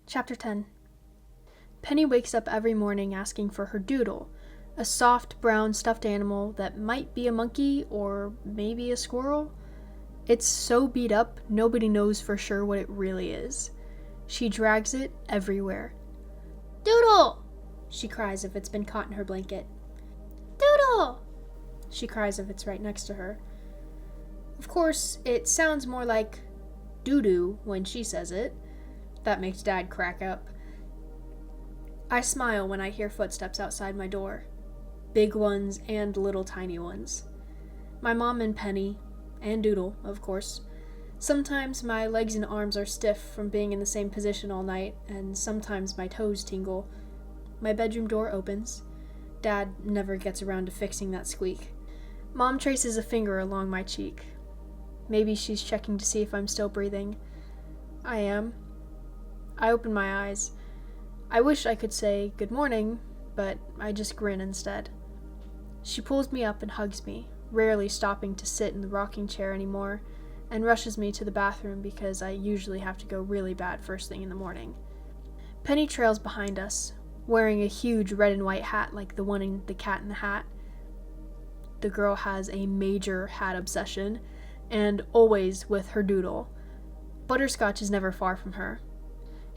Chapter 10. Penny wakes up every morning asking for her doodle, a soft brown stuffed animal that might be a monkey or maybe a squirrel. It's so beat up, nobody knows for sure what it really is. She drags it everywhere. "Doodle!" she cries if it's been caught in her blanket. "Doodle!" she cries if it's right next to her. Of course, it sounds more like doo-doo when she says it. That makes Dad crack up. I smile when I hear footsteps outside my door. Big ones and little tiny ones. My mom and Penny, and Doodle, of course. Sometimes my legs and arms are stiff from being in the same position all night, and sometimes my toes tingle. My bedroom door opens. Dad never gets around to fixing that squeak. Mom traces a finger along my cheek. Maybe she's checking to see if I'm still breathing. I am. I open my eyes. I wish I could say good morning, but I just grin instead. She pulls me up and hugs me, rarely stopping to sit in the rocking chair anymore, and rushes me to the bathroom because I usually have to go really bad first thing in the morning. Penny trails behind us, wearing a huge red and white hat like the one in The Cat in the Hat. The girl has a major hat obsession, and always with her doodle. Butterscotch is never far from her.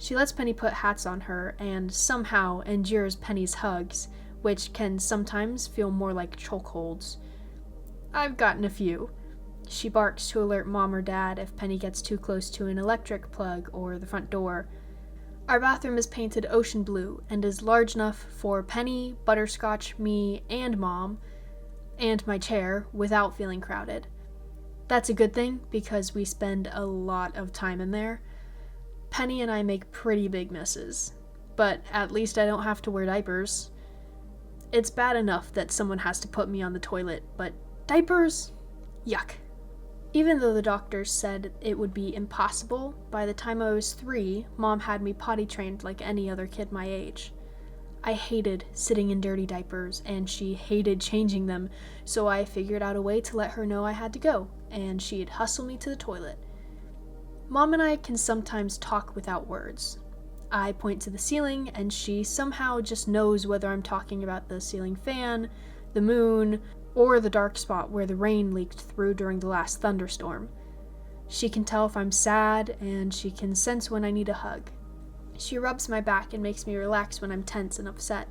She lets Penny put hats on her and somehow endures Penny's hugs, which can sometimes feel more like chokeholds. I've gotten a few. She barks to alert Mom or Dad if Penny gets too close to an electric plug or the front door. Our bathroom is painted ocean blue and is large enough for Penny, Butterscotch, me, and Mom, and my chair without feeling crowded. That's a good thing because we spend a lot of time in there. Penny and I make pretty big messes, but at least I don't have to wear diapers. It's bad enough that someone has to put me on the toilet, but diapers? Yuck. Even though the doctors said it would be impossible, by the time I was 3, Mom had me potty trained like any other kid my age. I hated sitting in dirty diapers, and she hated changing them, so I figured out a way to let her know I had to go, and she'd hustle me to the toilet. Mom and I can sometimes talk without words. I point to the ceiling, and she somehow just knows whether I'm talking about the ceiling fan, the moon, or the dark spot where the rain leaked through during the last thunderstorm. She can tell if I'm sad, and she can sense when I need a hug. She rubs my back and makes me relax when I'm tense and upset.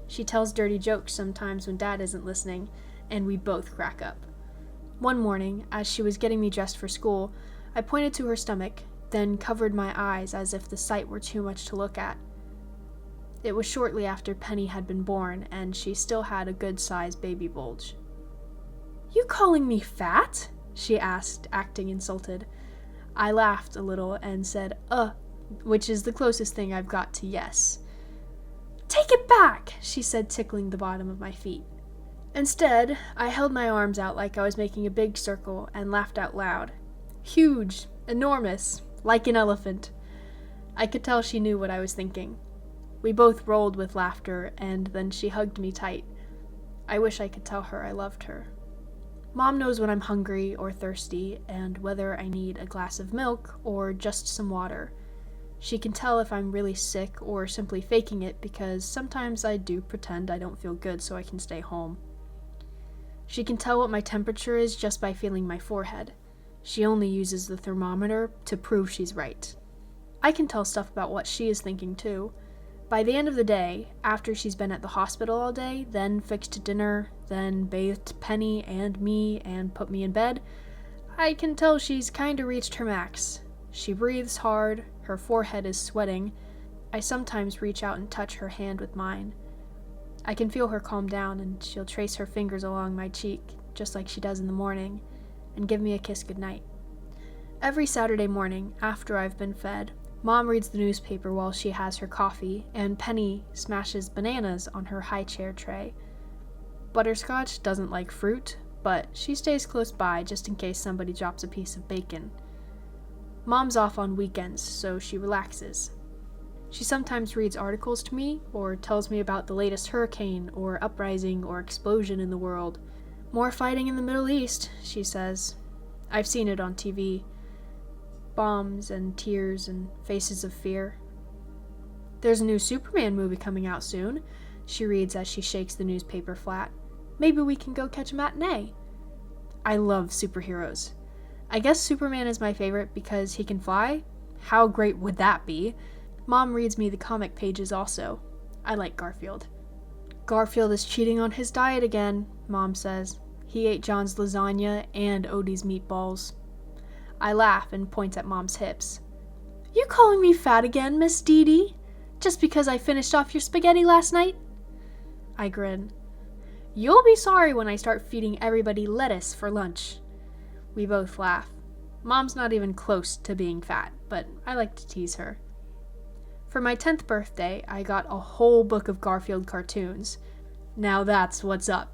She tells dirty jokes sometimes when Dad isn't listening, and we both crack up. One morning, as she was getting me dressed for school, I pointed to her stomach, then covered my eyes as if the sight were too much to look at. It was shortly after Penny had been born, and she still had a good-sized baby bulge. "You calling me fat?" she asked, acting insulted. I laughed a little and said, which is the closest thing I've got to yes. "Take it back," she said, tickling the bottom of my feet. Instead, I held my arms out like I was making a big circle and laughed out loud. Huge, enormous, like an elephant. I could tell she knew what I was thinking. We both rolled with laughter, and then she hugged me tight. I wish I could tell her I loved her. Mom knows when I'm hungry or thirsty, and whether I need a glass of milk or just some water. She can tell if I'm really sick or simply faking it because sometimes I do pretend I don't feel good so I can stay home. She can tell what my temperature is just by feeling my forehead. She only uses the thermometer to prove she's right. I can tell stuff about what she is thinking too. By the end of the day, after she's been at the hospital all day, then fixed dinner, then bathed Penny and me and put me in bed, I can tell she's kinda reached her max. She breathes hard, her forehead is sweating. I sometimes reach out and touch her hand with mine. I can feel her calm down, and she'll trace her fingers along my cheek, just like she does in the morning, and give me a kiss goodnight. Every Saturday morning, after I've been fed, Mom reads the newspaper while she has her coffee, and Penny smashes bananas on her high chair tray. Butterscotch doesn't like fruit, but she stays close by just in case somebody drops a piece of bacon. Mom's off on weekends, so she relaxes. She sometimes reads articles to me, or tells me about the latest hurricane, or uprising, or explosion in the world. "More fighting in the Middle East," she says. I've seen it on TV. Bombs and tears and faces of fear. There's a new Superman movie coming out soon, she reads as she shakes the newspaper flat. Maybe we can go catch a matinee. I love superheroes. I guess Superman is my favorite because he can fly. How great would that be? Mom reads me the comic pages also. I like Garfield. Garfield is cheating on his diet again, Mom says. He ate John's lasagna and Odie's meatballs. I laugh and point at Mom's hips. You calling me fat again, Miss Dee Dee? Just because I finished off your spaghetti last night? I grin. You'll be sorry when I start feeding everybody lettuce for lunch. We both laugh. Mom's not even close to being fat, but I like to tease her. For my 10th birthday, I got a whole book of Garfield cartoons. Now that's what's up.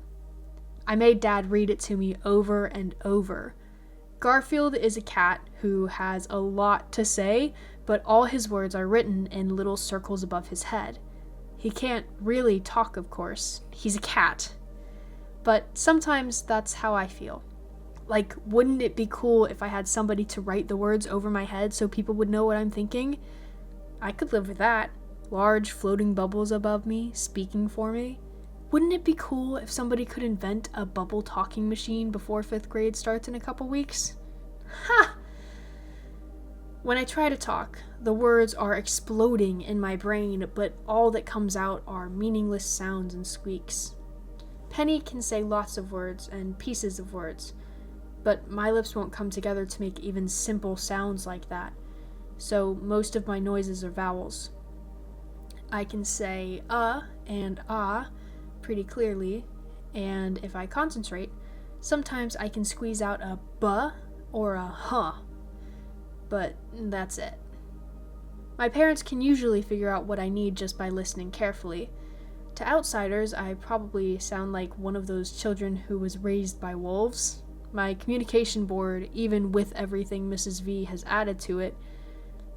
I made Dad read it to me over and over. Garfield is a cat who has a lot to say, but all his words are written in little circles above his head. He can't really talk, of course. He's a cat. But sometimes that's how I feel. Like, wouldn't it be cool if I had somebody to write the words over my head so people would know what I'm thinking? I could live with that. Large floating bubbles above me, speaking for me. Wouldn't it be cool if somebody could invent a bubble talking machine before 5th grade starts in a couple weeks? Ha! When I try to talk, the words are exploding in my brain, but all that comes out are meaningless sounds and squeaks. Penny can say lots of words and pieces of words, but my lips won't come together to make even simple sounds like that, so most of my noises are vowels. I can say and ah pretty clearly, and if I concentrate, sometimes I can squeeze out a buh or a huh, but that's it. My parents can usually figure out what I need just by listening carefully. To outsiders, I probably sound like one of those children who was raised by wolves. My communication board, even with everything Mrs. V has added to it,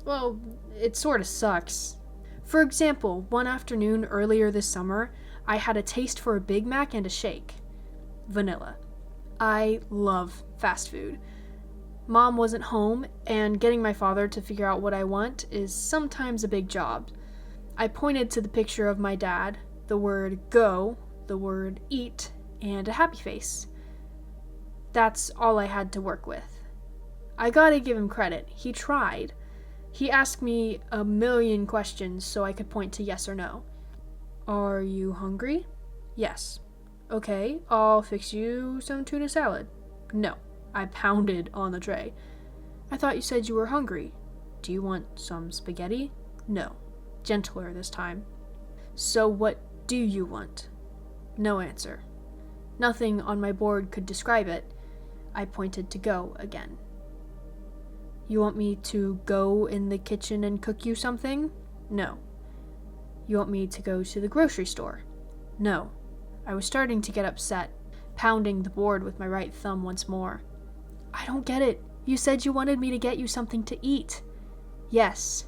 well, it sort of sucks. For example, one afternoon earlier this summer, I had a taste for a Big Mac and a shake. Vanilla. I love fast food. Mom wasn't home, and getting my father to figure out what I want is sometimes a big job. I pointed to the picture of my dad, the word go, the word eat, and a happy face. That's all I had to work with. I gotta give him credit. He tried. He asked me a million questions so I could point to yes or no. Are you hungry? Yes. Okay, I'll fix you some tuna salad. No. I pounded on the tray. I thought you said you were hungry. Do you want some spaghetti? No. Gentler this time. So what do you want? No answer. Nothing on my board could describe it. I pointed to go again. You want me to go in the kitchen and cook you something? No. You want me to go to the grocery store? No. I was starting to get upset, pounding the board with my right thumb once more. I don't get it. You said you wanted me to get you something to eat. Yes.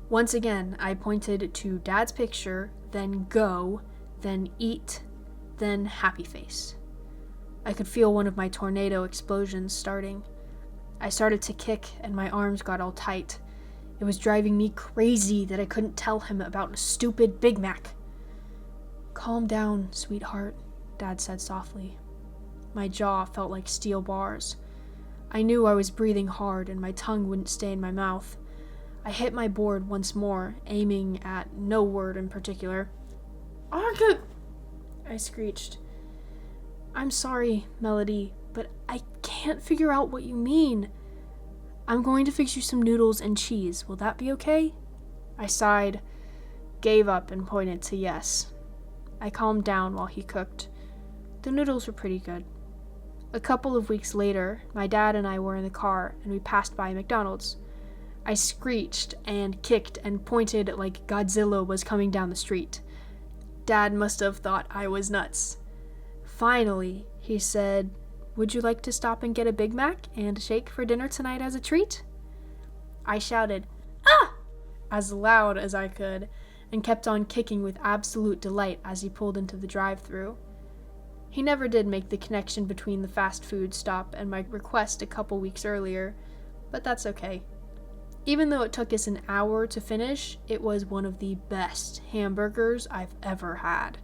Once again, I pointed to Dad's picture, then go, then eat, then happy face. I could feel one of my tornado explosions starting. I started to kick, and my arms got all tight. It was driving me crazy that I couldn't tell him about a stupid Big Mac. Calm down, sweetheart, Dad said softly. My jaw felt like steel bars. I knew I was breathing hard and my tongue wouldn't stay in my mouth. I hit my board once more, aiming at no word in particular. Argh! I screeched. I'm sorry, Melody, but I can't figure out what you mean. I'm going to fix you some noodles and cheese. Will that be okay? I sighed, gave up, and pointed to yes. I calmed down while he cooked. The noodles were pretty good. A couple of weeks later, my dad and I were in the car, and we passed by McDonald's. I screeched and kicked and pointed like Godzilla was coming down the street. Dad must have thought I was nuts. Finally, he said, "Would you like to stop and get a Big Mac and a shake for dinner tonight as a treat?" I shouted, "Ah!" as loud as I could, and kept on kicking with absolute delight as he pulled into the drive-thru. He never did make the connection between the fast food stop and my request a couple weeks earlier, but that's okay. Even though it took us an hour to finish, it was one of the best hamburgers I've ever had.